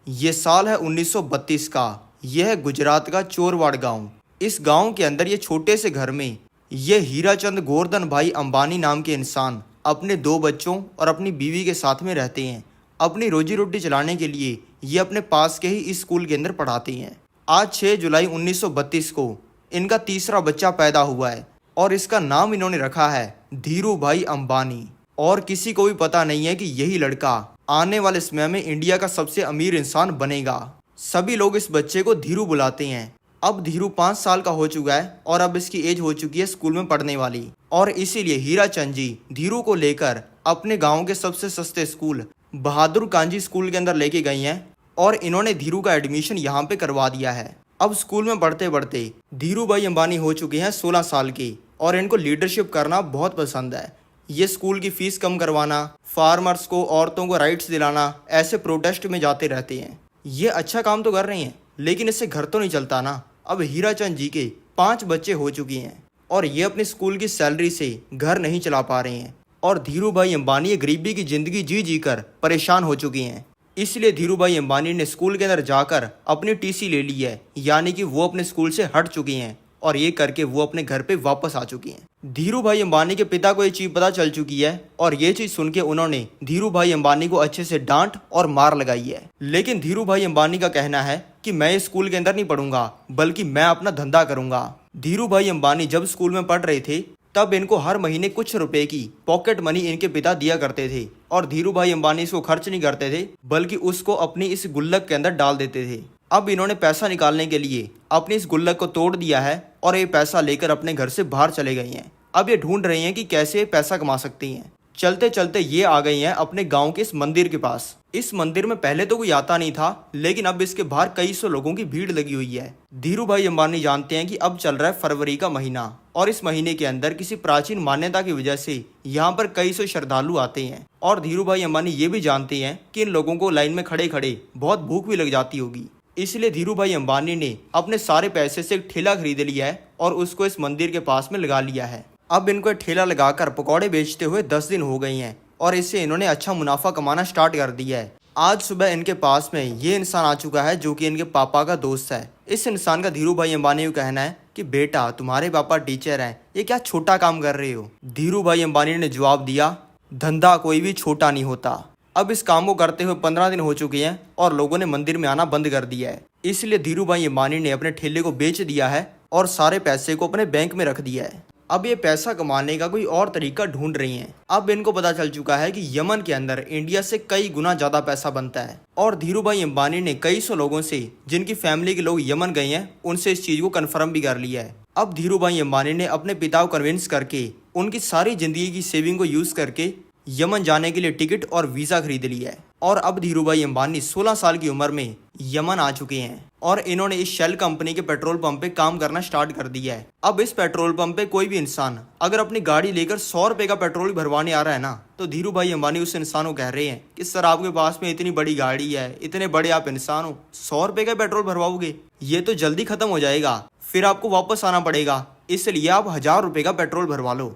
ये साल है 1932 का। यह है गुजरात का चोरवाड़ गांव। इस गांव के अंदर ये छोटे से घर में ये हीराचंद गोवर्धन भाई अंबानी नाम के इंसान अपने दो बच्चों और अपनी बीवी के साथ में रहते हैं। अपनी रोजी रोटी चलाने के लिए ये अपने पास के ही इस स्कूल के अंदर पढ़ाते हैं। आज 6 जुलाई 1932 को इनका तीसरा बच्चा पैदा हुआ है और इसका नाम इन्होंने रखा है धीरू भाई अंबानी। और किसी को भी पता नहीं है कि यही लड़का आने वाले समय में इंडिया का सबसे अमीर इंसान बनेगा। सभी लोग इस बच्चे को धीरू बुलाते हैं। अब धीरू 5 साल का हो चुका है और अब इसकी एज हो चुकी है स्कूल में पढ़ने वाली, और इसीलिए हीराचंद जी धीरू को लेकर अपने गांव के सबसे सस्ते स्कूल बहादुर कांजी स्कूल के अंदर लेके गई हैं और इन्होंने धीरू का एडमिशन यहाँ पे करवा दिया है। अब स्कूल में पढ़ते पढ़ते धीरू भाई अंबानी हो चुके हैं 16 साल के और इनको लीडरशिप करना बहुत पसंद है। ये स्कूल की फीस कम करवाना, फार्मर्स को, औरतों को राइट्स दिलाना, ऐसे प्रोटेस्ट में जाते रहते हैं। ये अच्छा काम तो कर रही हैं, लेकिन इससे घर तो नहीं चलता ना। अब हीराचंद जी के 5 बच्चे हो चुके हैं और ये अपने स्कूल की सैलरी से घर नहीं चला पा रहे हैं और धीरू भाई अंबानी ये गरीबी की ज़िंदगी जी जी कर परेशान हो चुके हैं। इसलिए धीरू भाई अंबानी ने स्कूल के अंदर जाकर अपनी टीसी ले ली है, यानी कि वो अपने स्कूल से हट चुके हैं और ये करके वो अपने घर पे वापस आ चुकी हैं। धीरू भाई अंबानी के पिता को ये चीज़ पता चल चुकी है और ये चीज़ सुन के उन्होंने धीरू भाई अंबानी को अच्छे से डांट और मार लगाई है। लेकिन धीरू भाई अंबानी का कहना है कि मैं स्कूल के अंदर नहीं पढ़ूंगा, बल्कि मैं अपना धंधा करूंगा। धीरू भाई अंबानी जब स्कूल में पढ़ रहे थे तब इनको हर महीने कुछ रुपए की पॉकेट मनी इनके पिता दिया करते थे और धीरू भाई अंबानी इसको खर्च नहीं करते थे, बल्कि उसको अपनी इस गुल्लक के अंदर डाल देते थे। अब इन्होंने पैसा निकालने के लिए अपनी इस गुल्लक को तोड़ दिया है और ये पैसा लेकर अपने घर से बाहर चले गई हैं। अब ये ढूंढ रही हैं कि कैसे पैसा कमा सकती हैं। चलते चलते ये आ गई हैं अपने गांव के इस मंदिर के पास। इस मंदिर में पहले तो कोई आता नहीं था, लेकिन अब इसके बाहर कई सौ लोगों की भीड़ लगी हुई है। धीरू भाई अंबानी जानते हैं कि अब चल रहा है फरवरी का महीना और इस महीने के अंदर किसी प्राचीन मान्यता की वजह से यहाँ पर कई सौ श्रद्धालु आते हैं। और धीरू भाई अंबानी ये भी जानते हैं कि इन लोगों को लाइन में खड़े खड़े बहुत भूख भी लग जाती होगी। इसलिए धीरू भाई अंबानी ने अपने सारे पैसे से एक ठेला खरीद लिया है और उसको इस मंदिर के पास में लगा लिया है। अब इनको ठेला लगाकर पकौड़े बेचते हुए 10 दिन हो गई हैं और इससे इन्होंने अच्छा मुनाफा कमाना स्टार्ट कर दिया है। आज सुबह इनके पास में ये इंसान आ चुका है जो कि इनके पापा का दोस्त है। इस इंसान का धीरू भाई अंबानी को कहना है कि बेटा तुम्हारे पापा टीचर हैं, ये क्या छोटा काम कर रहे हो। धीरू भाई अंबानी ने जवाब दिया, धंधा कोई भी छोटा नहीं होता। अब इस काम को करते हुए 15 दिन हो चुके हैं और लोगों ने मंदिर में आना बंद कर दिया है। इसलिए धीरू भाई अंबानी ने अपने ठेले को बेच दिया है और सारे पैसे को अपने बैंक में रख दिया है। अब ये पैसा कमाने का कोई और तरीका ढूंढ रही हैं। अब इनको पता चल चुका है कि यमन के अंदर इंडिया से कई गुना ज्यादा पैसा बनता है और धीरू भाई अंबानी ने कई सौ लोगों से जिनकी फैमिली के लोग यमन गए हैं उनसे इस चीज को कंफर्म भी कर लिया है। अब धीरू भाई अंबानी ने अपने पिता को कन्विंस करके उनकी सारी जिंदगी की सेविंग को यूज करके यमन जाने के लिए टिकट और वीजा खरीद लिया है और अब धीरू भाई अंबानी 16 साल की उम्र में यमन आ चुके हैं और इन्होंने इस शेल कंपनी के पेट्रोल पंप पे काम करना स्टार्ट कर दिया है। अब इस पेट्रोल पंप पे कोई भी इंसान अगर अपनी गाड़ी लेकर 100 रुपए का पेट्रोल भरवाने आ रहा है ना, तो धीरू भाई अंबानी उस इंसान को कह रहे हैं कि सर आपके पास में इतनी बड़ी गाड़ी है, इतने बड़े आप इंसान हो, 100 रुपए का पेट्रोल भरवाओगे, ये तो जल्दी खत्म हो जाएगा, फिर आपको वापस आना पड़ेगा, इसलिए आप 1000 रुपए का पेट्रोल भरवा लो।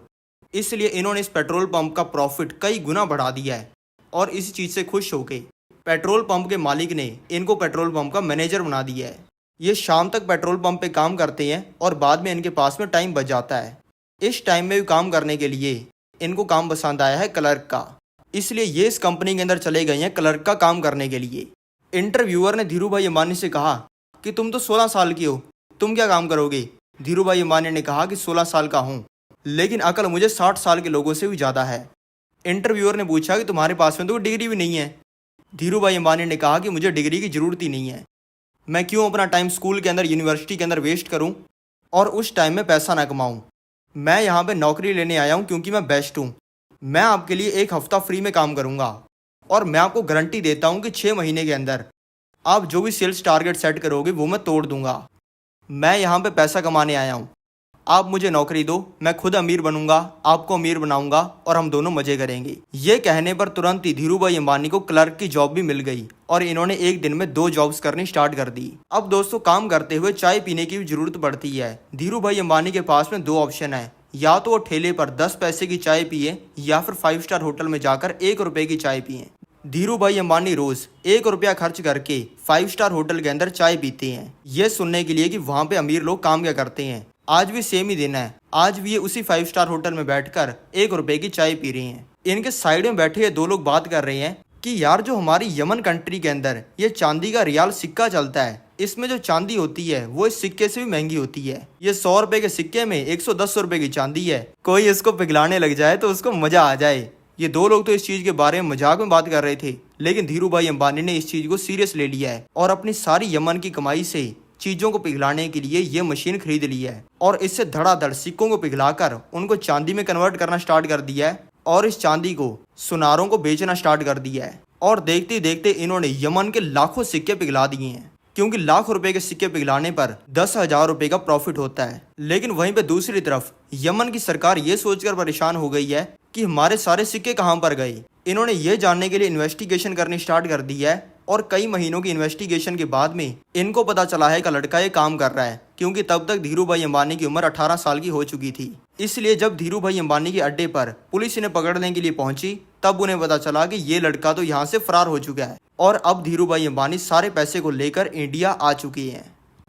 इसलिए इन्होंने इस पेट्रोल पंप का प्रॉफिट कई गुना बढ़ा दिया है और इस चीज़ से खुश होके पेट्रोल पंप के मालिक ने इनको पेट्रोल पंप का मैनेजर बना दिया है। ये शाम तक पेट्रोल पंप पे काम करते हैं और बाद में इनके पास में टाइम बच जाता है। इस टाइम में भी काम करने के लिए इनको काम पसंद आया है क्लर्क का, इसलिए ये इस कंपनी के अंदर चले गए हैं क्लर्क का काम करने के लिए। इंटरव्यूअर ने धीरू भाई अंबानी से कहा कि तुम तो 16 साल की हो, तुम क्या काम करोगे। धीरू भाई अंबानी ने कहा कि 16 साल का हूँ, लेकिन अकल मुझे 60 साल के लोगों से भी ज़्यादा है। इंटरव्यूअर ने पूछा कि तुम्हारे पास में तो कोई डिग्री भी नहीं है। धीरू भाई अंबानी ने कहा कि मुझे डिग्री की ज़रूरत ही नहीं है, मैं क्यों अपना टाइम स्कूल के अंदर, यूनिवर्सिटी के अंदर वेस्ट करूं और उस टाइम में पैसा ना कमाऊं। मैं यहाँ पे नौकरी लेने आया हूँ क्योंकि मैं बेस्ट हूँ। मैं आपके लिए 1 हफ्ता फ्री में काम करूँगा और मैं आपको गारंटी देता हूँ कि 6 महीने के अंदर आप जो भी सेल्स टारगेट सेट करोगे वो मैं तोड़ दूँगा। मैं यहाँ पर पैसा कमाने आया हूँ, आप मुझे नौकरी दो, मैं खुद अमीर बनूंगा, आपको अमीर बनाऊंगा और हम दोनों मजे करेंगे। ये कहने पर तुरंत ही धीरू भाई अंबानी को क्लर्क की जॉब भी मिल गई और इन्होंने एक दिन में 2 जॉब्स करनी स्टार्ट कर दी। अब दोस्तों काम करते हुए चाय पीने की भी जरूरत पड़ती है। धीरू भाई अंबानी के पास में 2 ऑप्शन है, या तो वो ठेले पर 10 पैसे की चाय पिए या फिर 5 स्टार होटल में जाकर 1 रुपए की चाय पिए। धीरू भाई अंबानी रोज 1 रुपया खर्च करके 5 स्टार होटल के अंदर चाय पीते हैं, ये सुनने के लिए कि वहाँ पे अमीर लोग काम क्या करते हैं। आज भी सेम ही दिन है, आज भी ये उसी 5 स्टार होटल में बैठकर 1 रुपए की चाय पी रहे हैं। इनके साइड में बैठे ये दो लोग बात कर रहे हैं कि यार जो हमारी यमन कंट्री के अंदर ये चांदी का रियाल सिक्का चलता है, इसमें जो चांदी होती है वो इस सिक्के से भी महंगी होती है। ये 100 रुपए के सिक्के में 110 रुपए की चांदी है। कोई इसको पिघलाने लग जाए तो उसको मजा आ जाए। ये दो लोग तो इस चीज के बारे में मजाक में बात कर रहे थे, लेकिन धीरू भाई अंबानी ने इस चीज को सीरियस ले लिया है और अपनी सारी यमन की कमाई से चीजों को पिघलाने के लिए ये मशीन खरीद ली है और इससे धड़ाधड़ सिक्कों को पिघलाकर उनको चांदी में कन्वर्ट करना स्टार्ट कर दिया है और इस चांदी को सुनारों को बेचना स्टार्ट कर दिया है। और देखते देखते इन्होंने यमन के लाखों सिक्के पिघला दिए हैं, क्योंकि लाख रुपए के सिक्के पिघलाने पर 10,000 रुपए का प्रॉफिट होता है। लेकिन वहीं पे दूसरी तरफ यमन की सरकार ये सोचकर परेशान हो गई है कि हमारे सारे सिक्के कहां पर गए। इन्होंने ये जानने के लिए इन्वेस्टिगेशन करनी स्टार्ट कर दी है और कई महीनों की इन्वेस्टिगेशन के बाद में इनको पता चला है कि लड़का ये काम कर रहा है, क्योंकि तब तक धीरू भाई अंबानी की उम्र 18 साल की हो चुकी थी। इसलिए जब धीरू भाई अंबानी के अड्डे पर पुलिस इन्हें पकड़ने के लिए पहुंची, तब उन्हें पता चला कि ये लड़का तो यहाँ से फरार हो चुका है और अब धीरू भाई अंबानी सारे पैसे को लेकर इंडिया आ चुके हैं।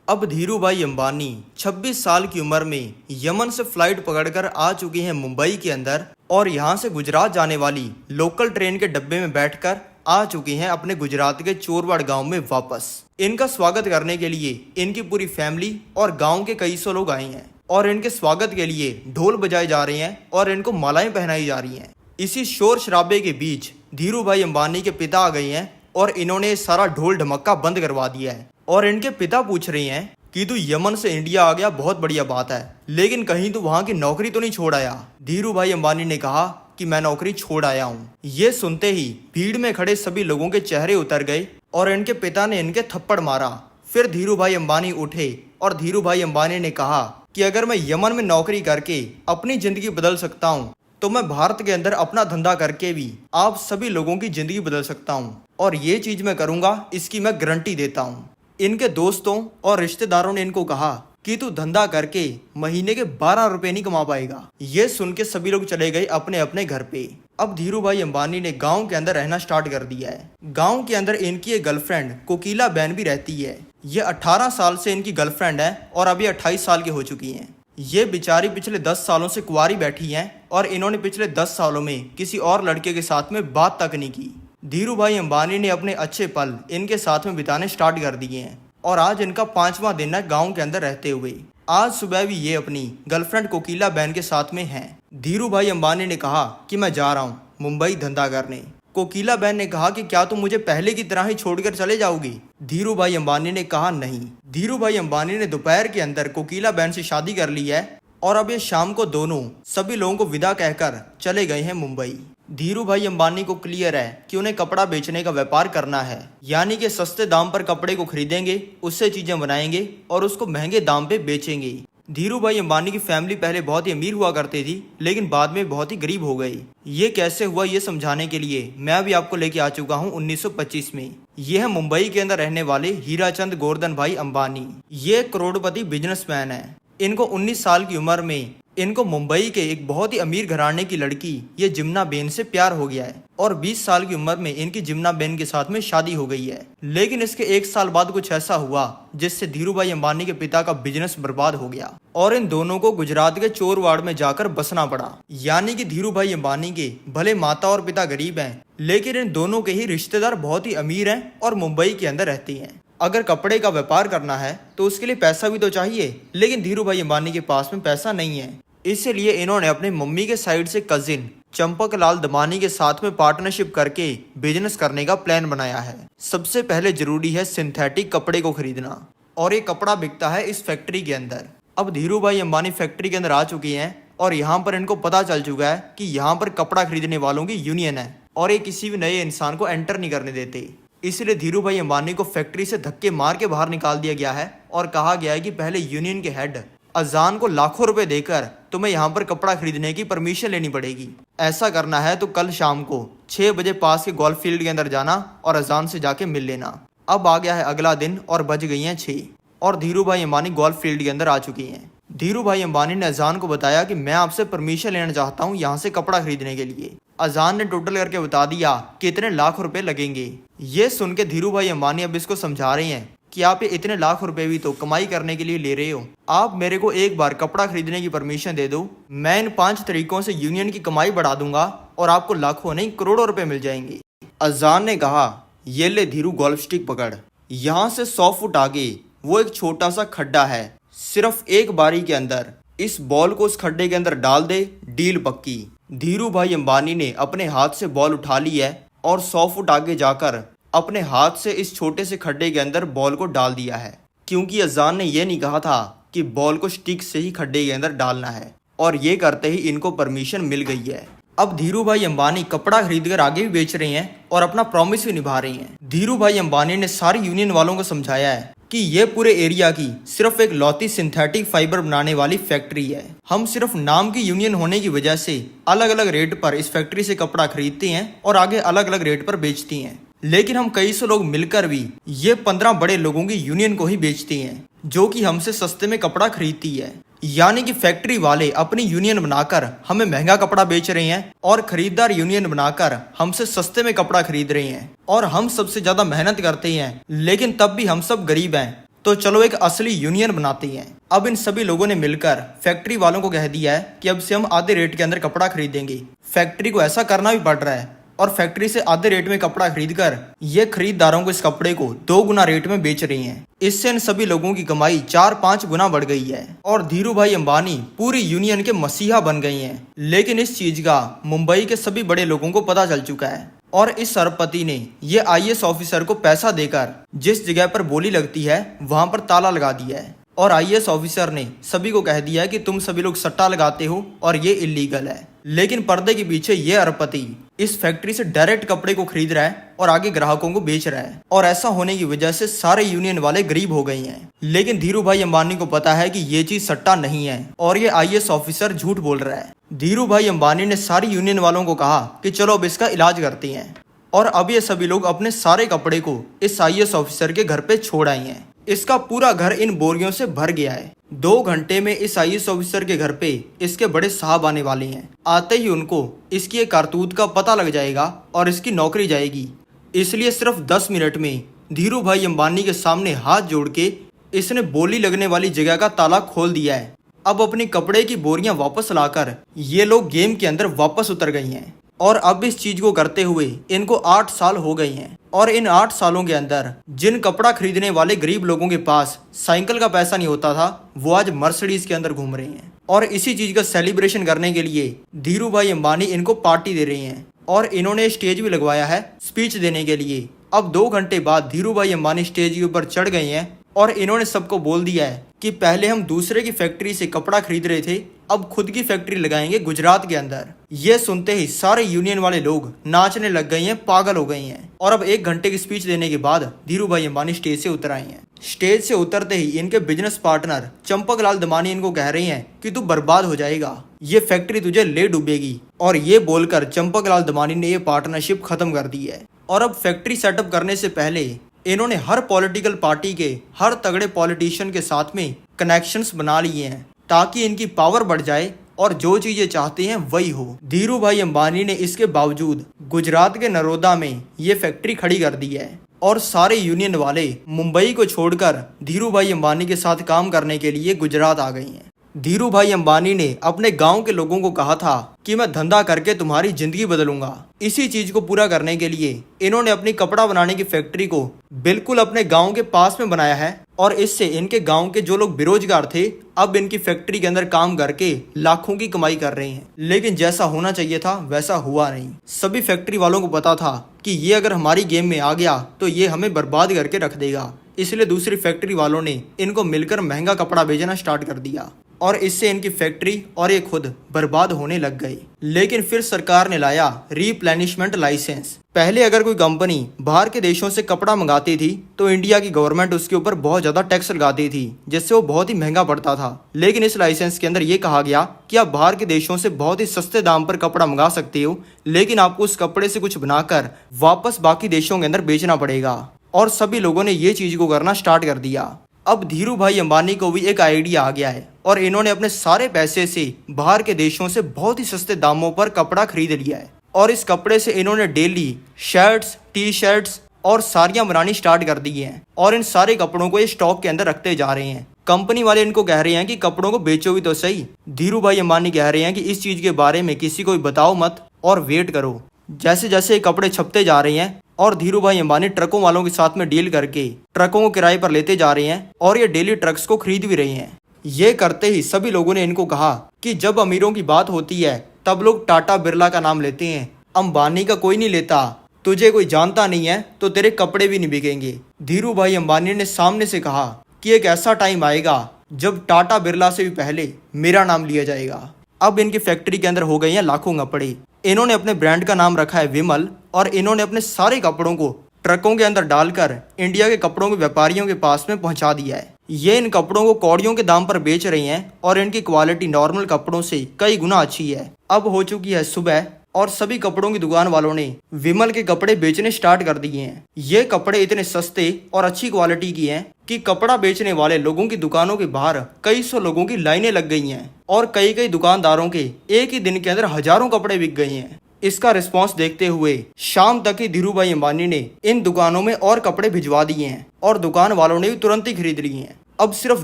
अब धीरू भाई अंबानी 26 साल की उम्र में यमन से फ्लाइट पकड़कर आ चुके हैं मुंबई के अंदर और यहाँ से गुजरात जाने वाली लोकल ट्रेन के डब्बे में बैठकर आ चुके हैं अपने गुजरात के चोरवाड़ गांव में वापस। इनका स्वागत करने के लिए इनकी पूरी फैमिली और गांव के कई सौ लोग आए हैं और इनके स्वागत के लिए ढोल बजाए जा रहे हैं और इनको मालाएं पहनाई जा रही हैं। इसी शोर शराबे के बीच धीरू भाई अंबानी के पिता आ गए हैं और इन्होंने सारा ढोल ढमक्का बंद करवा दिया है। और इनके पिता पूछ रहे हैं कि तू यमन से इंडिया आ गया, बहुत बढ़िया बात है, लेकिन कहीं तू वहां की नौकरी तो नहीं छोड़ आया। धीरू भाई अंबानी ने कहा कि मैं नौकरी छोड़ आया हूँ। ये सुनते ही भीड़ में खड़े सभी लोगों के चेहरे उतर गए और इनके पिता ने इनके थप्पड़ मारा। फिर धीरू भाई अंबानी उठे और धीरू भाई अंबानी ने कहा कि अगर मैं यमन में नौकरी करके अपनी जिंदगी बदल सकता हूँ तो मैं भारत के अंदर अपना धंधा करके भी आप सभी लोगों की जिंदगी बदल सकता हूँ और ये चीज मैं करूंगा, इसकी मैं गारंटी देता हूँ। इनके दोस्तों और रिश्तेदारों ने इनको कहा कि तू धंधा करके महीने के 12 रुपए नहीं कमा पाएगा। ये सुन के सभी लोग चले गए अपने अपने घर पे। अब धीरू भाई अंबानी ने गांव के अंदर रहना स्टार्ट कर दिया है। गांव के अंदर इनकी एक गर्लफ्रेंड कोकिला बहन भी रहती है। ये 18 साल से इनकी गर्लफ्रेंड है और अभी 28 साल की हो चुकी हैं। ये बेचारी पिछले 10 सालों से कुंवारी बैठी हैं और इन्होंने पिछले 10 सालों में किसी और लड़के के साथ में बात तक नहीं की। धीरू भाई अंबानी ने अपने अच्छे पल इनके साथ में बिताने स्टार्ट कर दिए हैं और आज इनका 5वां दिन है गांव के अंदर रहते हुए। आज सुबह भी ये अपनी गर्लफ्रेंड कोकिला बहन के साथ में हैं। धीरू भाई अंबानी ने कहा कि मैं जा रहा हूँ मुंबई धंधा करने। कोकिला बहन ने कहा कि क्या तुम मुझे पहले की तरह ही छोड़कर चले जाओगी? धीरू भाई अंबानी ने कहा नहीं। धीरू भाई अंबानी ने दोपहर के अंदर कोकिला बहन से शादी कर ली है और अब ये शाम को दोनों सभी लोगों को विदा कहकर चले गए हैं मुंबई। धीरू भाई अंबानी को क्लियर है कि उन्हें कपड़ा बेचने का व्यापार करना है, यानी कि सस्ते दाम पर कपड़े को खरीदेंगे, उससे चीजें बनाएंगे और उसको महंगे दाम पे बेचेंगे। धीरू भाई अंबानी की फैमिली पहले बहुत ही अमीर हुआ करती थी, लेकिन बाद में बहुत ही गरीब हो गई। ये कैसे हुआ ये समझाने के लिए मैं भी आपको लेके आ चुका हूँ 1925 में। ये है मुंबई के अंदर रहने वाले हीराचंद गोवर्धन भाई अंबानी। ये करोड़पति बिजनेसमैन है। इनको 19 साल की उम्र में इनको मुंबई के एक बहुत ही अमीर घराने की लड़की ये जिम्ना बेन से प्यार हो गया है और 20 साल की उम्र में इनकी जिम्ना बेन के साथ में शादी हो गई है। लेकिन इसके 1 साल बाद कुछ ऐसा हुआ जिससे धीरू भाई अंबानी के पिता का बिजनेस बर्बाद हो गया और इन दोनों को गुजरात के चोरवाड़ में जाकर बसना पड़ा। यानी कि धीरू भाई अंबानी के भले माता और पिता गरीब हैं, लेकिन इन दोनों के ही रिश्तेदार बहुत ही अमीर हैं और मुंबई के अंदर रहते हैं। अगर कपड़े का व्यापार करना है तो उसके लिए पैसा भी तो चाहिए, लेकिन धीरू भाई अंबानी के पास में पैसा नहीं है। इसलिए इन्होंने अपनी मम्मी के साइड से कजिन चंपक लाल दमानी के साथ में पार्टनरशिप करके बिजनेस करने का प्लान बनाया है। सबसे पहले जरूरी है सिंथेटिक कपड़े को खरीदना और ये कपड़ा बिकता है इस फैक्ट्री के अंदर। अब धीरू भाई अंबानी फैक्ट्री के अंदर आ चुके हैं और यहाँ पर इनको पता चल चुका है कि यहाँ पर कपड़ा खरीदने वालों की यूनियन है और ये किसी भी नए इंसान को एंटर नहीं करने देते। इसलिए धीरू भाई अंबानी को फैक्ट्री से धक्के मार के बाहर निकाल दिया गया है और कहा गया है कि पहले यूनियन के हेड अजान को लाखों रुपए देकर तुम्हें यहाँ पर कपड़ा खरीदने की परमिशन लेनी पड़ेगी। ऐसा करना है तो कल शाम को 6 बजे पास के गोल्फ फील्ड के अंदर जाना और अजान से जाके मिल लेना। अब आ गया है अगला दिन और बज गई हैं 6 और धीरू भाई अंबानी गोल्फ फील्ड के अंदर आ चुकी हैं। धीरू भाई अंबानी ने अजान को बताया कि मैं आपसे परमिशन लेना चाहता हूँ यहाँ से कपड़ा खरीदने के लिए। अजान ने टोटल करके बता दिया कि इतने लाख रुपए लगेंगे। ये सुन के धीरू भाई अंबानी अब इसको समझा रहे हैं कि आप ये इतने लाख रुपए भी तो कमाई करने के लिए ले रहे हो। आप मेरे को एक बार कपड़ा खरीदने की परमिशन दे दो, मैं इन 5 तरीकों से यूनियन की कमाई बढ़ा दूंगा और आपको लाखों नहीं करोड़ों रुपए मिल जाएंगे। अजान ने कहा, ये ले धीरू गोल्फ स्टिक पकड़। यहाँ से 100 फुट आगे वो एक छोटा सा खड्डा है। सिर्फ एक बारी के अंदर इस बॉल को उस खड्डे के अंदर डाल दे, डील पक्की। धीरू भाई अंबानी ने अपने हाथ से बॉल उठा ली है और 100 फुट आगे जाकर अपने हाथ से इस छोटे से खड्डे के अंदर बॉल को डाल दिया है, क्योंकि अजान ने यह नहीं कहा था कि बॉल को स्टिक से ही खड्डे के अंदर डालना है। और ये करते ही इनको परमिशन मिल गई है। अब धीरू भाई अंबानी कपड़ा खरीदकर आगे भी बेच रहे हैं और अपना प्रॉमिस भी निभा रहे हैं। धीरू भाई अंबानी ने सारी यूनियन वालों को समझाया है कि ये पूरे एरिया की सिर्फ एक लौती सिंथेटिक फाइबर बनाने वाली फैक्ट्री है। हम सिर्फ नाम की यूनियन होने की वजह से अलग अलग रेट पर इस फैक्ट्री से कपड़ा खरीदते हैं और आगे अलग अलग रेट पर बेचती हैं। लेकिन हम कई सौ लोग मिलकर भी ये 15 बड़े लोगों की यूनियन को ही बेचते हैं, जो कि हमसे सस्ते में कपड़ा खरीदती है। यानी कि फैक्ट्री वाले अपनी यूनियन बनाकर हमें महंगा कपड़ा बेच रहे हैं और खरीदार यूनियन बनाकर हमसे सस्ते में कपड़ा खरीद रहे हैं। और हम सबसे ज्यादा मेहनत करते हैं, लेकिन तब भी हम सब गरीब हैं। तो चलो एक असली यूनियन बनाते हैं। अब इन सभी लोगों ने मिलकर फैक्ट्री वालों को कह दिया है कि अब से हम आधे रेट के अंदर कपड़ा खरीदेंगे। फैक्ट्री को ऐसा करना भी पड़ रहा है और फैक्ट्री से आधे रेट में कपड़ा खरीदकर ये खरीदारों को इस कपड़े को 2 गुना रेट में बेच रही हैं। इससे इन सभी लोगों की कमाई 4-5 गुना बढ़ गई है और धीरू भाई अंबानी पूरी यूनियन के मसीहा बन गए हैं। लेकिन इस चीज का मुंबई के सभी बड़े लोगों को पता चल चुका है और इस अरबपति ने ये IAS ऑफिसर को पैसा देकर जिस जगह पर बोली लगती है वहां पर ताला लगा दिया है। और IAS ऑफिसर ने सभी को कह दिया है कि तुम सभी लोग सट्टा लगाते हो और ये इलीगल है। लेकिन पर्दे के पीछे ये अरबपति इस फैक्ट्री से डायरेक्ट कपड़े को खरीद रहा है और आगे ग्राहकों को बेच रहा है। और ऐसा होने की वजह से सारे यूनियन वाले गरीब हो गए हैं। लेकिन धीरू भाई अंबानी को पता है कि ये चीज सट्टा नहीं है और ये IAS ऑफिसर झूठ बोल रहा है। धीरू भाई अंबानी ने सारी यूनियन वालों को कहा कि चलो अब इसका इलाज करते हैं। और अब ये सभी लोग अपने सारे कपड़े को इस IAS ऑफिसर के घर पे छोड़ आए हैं। इसका पूरा घर इन बोरियों से भर गया है। 2 घंटे में इस IAS ऑफिसर के घर पे इसके बड़े साहब आने वाले हैं। आते ही उनको इसकी एक कारतूत का पता लग जाएगा और इसकी नौकरी जाएगी। इसलिए सिर्फ 10 मिनट में धीरू भाई अंबानी के सामने हाथ जोड़ के इसने बोली लगने वाली जगह का ताला खोल दिया है। अब अपनी कपड़े की बोरियां वापस लाकर ये लोग गेम के अंदर वापस उतर गई हैं। और अब इस चीज को करते हुए इनको 8 साल हो गए हैं। और इन 8 सालों के अंदर जिन कपड़ा खरीदने वाले गरीब लोगों के पास साइकिल का पैसा नहीं होता था, वो आज मर्सिडीज के अंदर घूम रहे हैं। और इसी चीज का सेलिब्रेशन करने के लिए धीरू भाई अंबानी इनको पार्टी दे रहे हैं और इन्होंने स्टेज भी लगवाया है स्पीच देने के लिए। अब 2 घंटे बाद धीरू भाई अंबानी स्टेज के ऊपर चढ़ गए हैं और इन्होंने सबको बोल दिया है कि पहले हम दूसरे की फैक्ट्री से कपड़ा खरीद रहे थे, अब खुद की फैक्ट्री लगाएंगे गुजरात के अंदर। ये सुनते ही सारे यूनियन वाले लोग नाचने लग गए हैं, पागल हो गए हैं। और अब 1 घंटे की स्पीच देने के बाद धीरू भाई अंबानी स्टेज से उतर आए हैं। स्टेज से उतरते ही इनके बिजनेस पार्टनर चंपक लाल दमानी इनको कह रही हैं कि तू बर्बाद हो जाएगा, ये फैक्ट्री तुझे ले डूबेगी। और ये बोलकर चंपक लाल दमानी ने ये पार्टनरशिप खत्म कर दी है। और अब फैक्ट्री सेटअप करने से पहले इन्होंने हर पॉलिटिकल पार्टी के हर तगड़े पॉलिटिशियन के साथ में कनेक्शंस बना लिए हैं ताकि इनकी पावर बढ़ जाए और जो चीजें चाहते हैं वही हो। धीरू भाई अंबानी ने इसके बावजूद गुजरात के नरोदा में ये फैक्ट्री खड़ी कर दी है और सारे यूनियन वाले मुंबई को छोड़कर धीरू भाई अंबानी के साथ काम करने के लिए गुजरात आ गए हैं। धीरू भाई अंबानी ने अपने गांव के लोगों को कहा था कि मैं धंधा करके तुम्हारी जिंदगी बदलूंगा। इसी चीज को पूरा करने के लिए इन्होंने अपनी कपड़ा बनाने की फैक्ट्री को बिल्कुल अपने गांव के पास में बनाया है और इससे इनके गांव के जो लोग बेरोजगार थे अब इनकी फैक्ट्री के अंदर काम करके लाखों की कमाई कर रहे हैं। लेकिन जैसा होना चाहिए था वैसा हुआ नहीं। सभी फैक्ट्री वालों को पता था कि ये अगर हमारी गेम में आ गया तो ये हमें बर्बाद करके रख देगा। इसलिए दूसरी फैक्ट्री वालों ने इनको मिलकर महंगा कपड़ा बेचना स्टार्ट कर दिया और इससे इनकी फैक्ट्री और ये खुद बर्बाद होने लग गई। लेकिन फिर सरकार ने लाया रीप्लेनिशमेंट लाइसेंस। पहले अगर कोई कंपनी बाहर के देशों से कपड़ा मंगाती थी तो इंडिया की गवर्नमेंट उसके ऊपर बहुत ज्यादा टैक्स लगाती थी, जिससे वो बहुत ही महंगा पड़ता था। लेकिन इस लाइसेंस के अंदर ये कहा गया कि आप बाहर के देशों से बहुत ही सस्ते दाम पर कपड़ा मंगा सकते हो, लेकिन आपको उस कपड़े से कुछ बनाकर वापस बाकी देशों के अंदर बेचना पड़ेगा। और सभी लोगों ने ये चीज को करना स्टार्ट कर दिया। अब धीरू भाई अंबानी को भी एक आइडिया आ गया है और इन्होंने अपने सारे पैसे से बाहर के देशों से बहुत ही सस्ते दामों पर कपड़ा खरीद लिया है और इस कपड़े से इन्होंने डेली शर्ट्स, टी शर्ट्स और साड़ियाँ बनानी स्टार्ट कर दी हैं और इन सारे कपड़ों को ये स्टॉक के अंदर रखते जा रहे हैं। कंपनी वाले इनको कह रहे हैं कि कपड़ों को बेचो भी तो सही। धीरू भाई अंबानी कह रहे हैं कि इस चीज़ के बारे में किसी को भी बताओ मत और वेट करो। जैसे जैसे ये कपड़े छपते जा रहे हैं और धीरू भाई अंबानी ट्रकों वालों के साथ में डील करके ट्रकों को किराए पर लेते जा रहे हैं और ये डेली ट्रक्स को खरीद भी रहे हैं। ये करते ही सभी लोगों ने इनको कहा कि जब अमीरों की बात होती है तब लोग टाटा बिरला का नाम लेते हैं, अंबानी का कोई नहीं लेता। तुझे कोई जानता नहीं है तो तेरे कपड़े भी नहीं बिकेंगे। धीरू भाई अंबानी ने सामने से कहा कि एक ऐसा टाइम आएगा जब टाटा बिरला से भी पहले मेरा नाम लिया जाएगा। अब इनकी फैक्ट्री के अंदर हो गई हैं लाखों कपड़े। इन्होंने अपने ब्रांड का नाम रखा है विमल और इन्होंने अपने सारे कपड़ों को ट्रकों के अंदर डालकर इंडिया के कपड़ों के व्यापारियों के पास में पहुंचा दिया है। ये इन कपड़ों को कौड़ियों के दाम पर बेच रही हैं और इनकी क्वालिटी नॉर्मल कपड़ों से कई गुना अच्छी है। अब हो चुकी है सुबह और सभी कपड़ों की दुकान वालों ने विमल के कपड़े बेचने स्टार्ट कर दिए हैं। ये कपड़े इतने सस्ते और अच्छी क्वालिटी की हैं कि कपड़ा बेचने वाले लोगों की दुकानों के बाहर कई सौ लोगों की लाइनें लग गई हैं और कई कई दुकानदारों के एक ही दिन के अंदर हजारों कपड़े बिक गए हैं। इसका रिस्पांस देखते हुए शाम तक ही धीरू भाई अंबानी ने इन दुकानों में और कपड़े भिजवा दिए हैं और दुकान वालों ने भी तुरंत ही खरीद लिए हैं। अब सिर्फ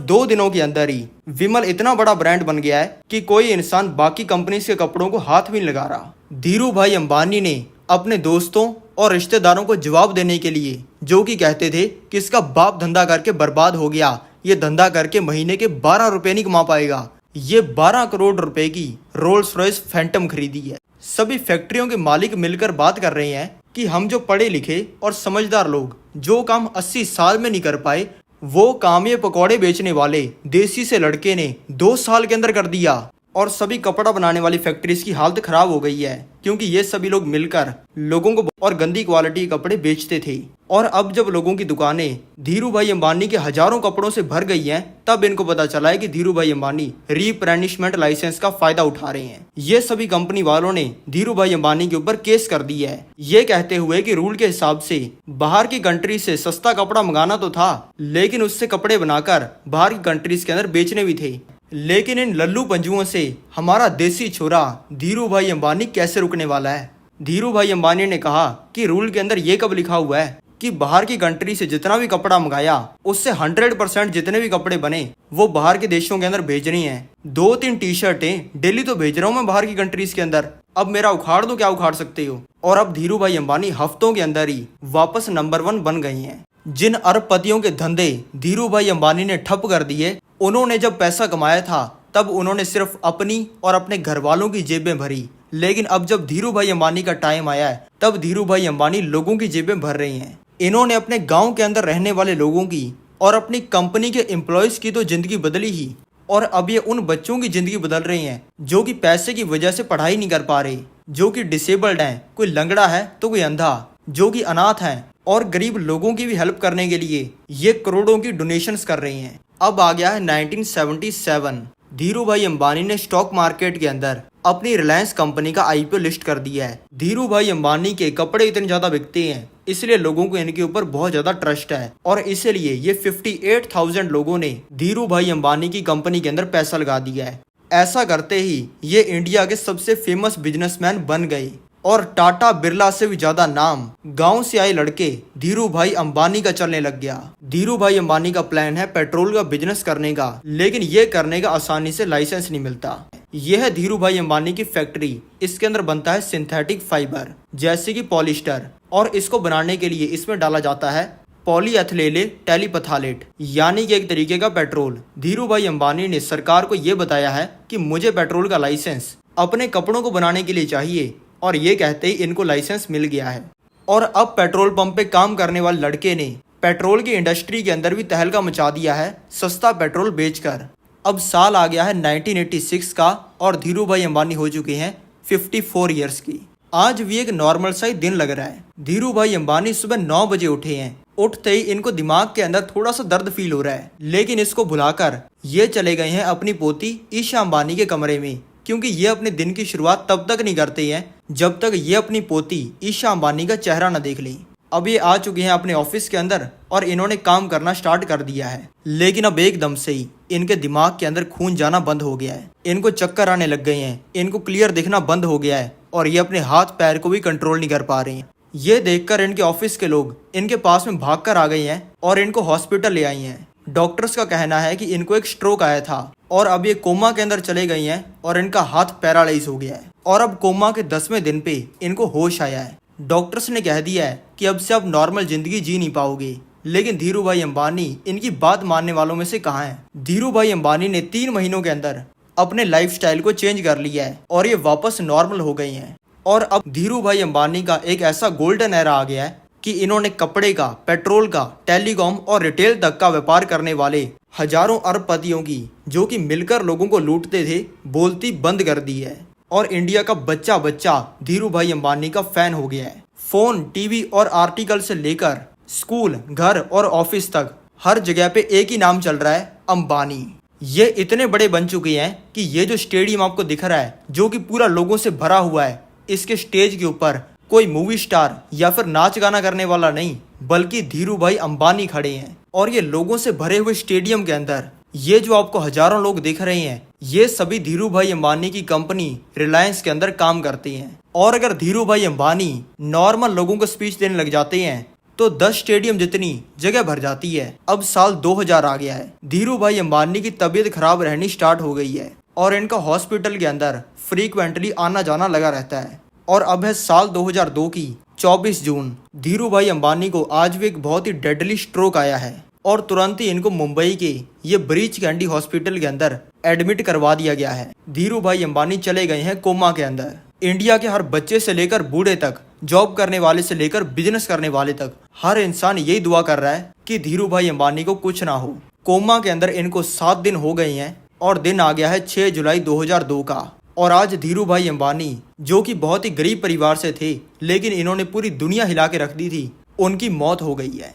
2 दिनों के अंदर ही विमल इतना बड़ा ब्रांड बन गया है कि कोई इंसान बाकी कंपनी के कपड़ों को हाथ भी नहीं लगा रहा। धीरू भाई अंबानी ने अपने दोस्तों और रिश्तेदारों को जवाब देने के लिए, जो कि कहते थे कि इसका बाप धंधा करके बर्बाद हो गया, ये धंधा करके महीने के 12 रुपए नहीं कमा पाएगा, ये 12 करोड़ रुपए की रोल्स रॉयस फैंटम खरीदी है। सभी फैक्ट्रियों के मालिक मिलकर बात कर रहे हैं कि हम जो पढ़े लिखे और समझदार लोग जो काम 80 साल में नहीं कर पाए, वो काम ये पकौड़े बेचने वाले देसी से लड़के ने 2 साल के अंदर कर दिया। और सभी कपड़ा बनाने वाली फैक्ट्रीज की हालत खराब हो गई है क्योंकि ये सभी लोग मिलकर लोगों को और गंदी क्वालिटी के कपड़े बेचते थे। और अब जब लोगों की दुकानें धीरू भाई अंबानी के हजारों कपड़ों से भर गई हैं, तब इनको पता चला है कि धीरू भाई अंबानी रिप्लेनिशमेंट लाइसेंस का फायदा उठा रहे हैं। ये सभी कंपनी वालों ने धीरू भाई अंबानी के ऊपर केस कर दिया है, ये कहते हुए कि रूल के हिसाब से बाहर की कंट्री से सस्ता कपड़ा मंगाना तो था, लेकिन उससे कपड़े बनाकर बाहर की कंट्रीज के अंदर बेचने भी थे। लेकिन इन लल्लू पंजुओं से हमारा देसी छोरा धीरू भाई अंबानी कैसे रुकने वाला है। धीरू भाई अंबानी ने कहा कि रूल के अंदर ये कब लिखा हुआ है कि बाहर की कंट्री से जितना भी कपड़ा मंगाया उससे 100% जितने भी कपड़े बने वो बाहर के देशों के अंदर भेजनी है। 2-3 टी शर्टें डेली तो भेज रहा हूँ मैं बाहर की कंट्रीज के अंदर, अब मेरा उखाड़ दो, क्या उखाड़ सकते हो। और अब धीरू भाई अंबानी हफ्तों के अंदर ही वापस नंबर 1 बन गई हैं। जिन अरबपतियों के धंधे धीरू भाई अंबानी ने ठप कर दिए, उन्होंने जब पैसा कमाया था तब उन्होंने सिर्फ अपनी और अपने घर वालों की जेबें भरी, लेकिन अब जब धीरू भाई अंबानी का टाइम आया है तब धीरू भाई अंबानी लोगों की जेबें भर रही हैं। इन्होंने अपने गांव के अंदर रहने वाले लोगों की और अपनी कंपनी के एम्प्लॉयज़ की तो जिंदगी बदली ही, और अब ये उन बच्चों की जिंदगी बदल रही हैं जो कि पैसे की वजह से पढ़ाई नहीं कर पा रहे, जो कि डिसेबल्ड हैं, कोई लंगड़ा है तो कोई अंधा, जो कि अनाथ हैं, और गरीब लोगों की भी हेल्प करने के लिए ये करोड़ों की डोनेशंस कर रही हैं। अब आ गया है 1977। धीरू भाई अंबानी ने स्टॉक मार्केट के अंदर अपनी रिलायंस कंपनी का आईपीओ लिस्ट कर दिया है। धीरू भाई अंबानी के कपड़े इतने ज्यादा बिकते हैं, इसलिए लोगों को इनके ऊपर बहुत ज्यादा ट्रस्ट है और इसीलिए ये 58,000 लोगों ने धीरू भाई अंबानी की कंपनी के अंदर पैसा लगा दिया है। ऐसा करते ही ये इंडिया के सबसे फेमस बिजनेसमैन बन गए और टाटा बिरला से भी ज्यादा नाम गांव से आए लड़के धीरू भाई अंबानी का चलने लग गया। धीरू भाई अंबानी का प्लान है पेट्रोल का बिजनेस करने का, लेकिन ये करने का आसानी से लाइसेंस नहीं मिलता। यह है धीरू भाई अंबानी की फैक्ट्री। इसके अंदर बनता है सिंथेटिक फाइबर जैसे कि पॉलिस्टर, और इसको बनाने के लिए इसमें डाला जाता है पॉलीएथिलीन टेलीपथालेट, यानी कि एक तरीके का पेट्रोल। धीरू भाई अंबानी ने सरकार को ये बताया है कि मुझे पेट्रोल का लाइसेंस अपने कपड़ों को बनाने के लिए चाहिए, और ये कहते ही इनको लाइसेंस मिल गया है। और अब पेट्रोल पंप पे काम करने वाले लड़के ने पेट्रोल की इंडस्ट्री के अंदर भी तहलका मचा दिया है सस्ता पेट्रोल बेचकर। अब साल आ गया है 1986 का और धीरू भाई अंबानी हो चुके हैं 54 ईयर्स की। आज भी एक नॉर्मल सा ही दिन लग रहा है। धीरू भाई अंबानी सुबह 9 बजे उठे हैं। उठते ही इनको दिमाग के अंदर थोड़ा सा दर्द फील हो रहा है, लेकिन इसको भुलाकर ये चले गए हैं अपनी पोती ईशा अंबानी के कमरे में, क्योंकि ये अपने दिन की शुरुआत तब तक नहीं करते हैं जब तक ये अपनी पोती ईशा अंबानी का चेहरा न देख लें। अब ये आ चुके हैं अपने ऑफिस के अंदर और इन्होंने काम करना स्टार्ट कर दिया है। लेकिन अब एकदम से ही इनके दिमाग के अंदर खून जाना बंद हो गया है, इनको चक्कर आने लग गए हैं, इनको क्लियर दिखना बंद हो गया है और ये अपने हाथ पैर को भी कंट्रोल नहीं कर पा रहे हैं। ये देखकर इनके ऑफिस के लोग इनके पास में भागकर आ गए हैं और इनको हॉस्पिटल ले आई हैं। डॉक्टर्स का कहना है कि इनको एक स्ट्रोक आया था और अब ये कोमा के अंदर चले गई हैं और इनका हाथ पैरालाइज हो गया है और अब कोमा के 10वें दिन पे इनको होश आया है। डॉक्टर्स ने कह दिया है कि अब से आप नॉर्मल जिंदगी जी नहीं पाओगे। लेकिन धीरू भाई अंबानी इनकी बात मानने वालों में से कहाँ है। धीरू भाई अंबानी ने 3 महीनों के अंदर अपने लाइफस्टाइल को चेंज कर लिया है और ये वापस नॉर्मल हो गई हैं। और अब धीरू भाई अंबानी का एक ऐसा गोल्डन एरा आ गया है कि इन्होंने कपड़े का, पेट्रोल का, टेलीकॉम और रिटेल तक का व्यापार करने वाले हजारों अरबपतियों की, जो कि मिलकर लोगों को लूटते थे, बोलती बंद कर दी है। और इंडिया का बच्चा बच्चा धीरू भाई अंबानी का फैन हो गया है। फोन, टीवी और आर्टिकल से लेकर स्कूल, घर और ऑफिस तक हर जगह पे एक ही नाम चल रहा है, अंबानी। ये इतने बड़े बन चुके हैं कि ये जो स्टेडियम आपको दिख रहा है, जो कि पूरा लोगों से भरा हुआ है, इसके स्टेज के ऊपर कोई मूवी स्टार या फिर नाच गाना करने वाला नहीं, बल्कि धीरू भाई अंबानी खड़े हैं। और ये लोगों से भरे हुए स्टेडियम के अंदर ये जो आपको हजारों लोग दिख रहे हैं, ये सभी धीरू भाई अंबानी की कंपनी रिलायंस के अंदर काम करती हैं। और अगर धीरू भाई अंबानी नॉर्मल लोगों को स्पीच देने लग जाते हैं तो 10 स्टेडियम जितनी जगह भर जाती है। अब साल 2000 आ गया है, धीरू भाई अंबानी की तबीयत खराब रहनी स्टार्ट हो गई है और इनका हॉस्पिटल के अंदर फ्रीक्वेंटली आना जाना लगा रहता है। और अब है साल 2002 की 24 जून। धीरू भाई अंबानी को आज भी एक बहुत ही डेडली स्ट्रोक आया है और तुरंत ही इनको मुंबई के ये ब्रीच कैंडी हॉस्पिटल के अंदर एडमिट करवा दिया गया है। धीरू भाई अंबानी चले गए हैं कोमा के अंदर। इंडिया के हर बच्चे से लेकर बूढ़े तक, जॉब करने वाले से लेकर बिजनेस करने वाले तक, हर इंसान यही दुआ कर रहा है कि धीरू भाई अंबानी को कुछ ना हो। कोमा के अंदर इनको 7 दिन हो गए हैं और दिन आ गया है 6 जुलाई 2002 का। और आज धीरू भाई अंबानी, जो कि बहुत ही गरीब परिवार से थे लेकिन इन्होंने पूरी दुनिया हिला के रख दी थी, उनकी मौत हो गई है।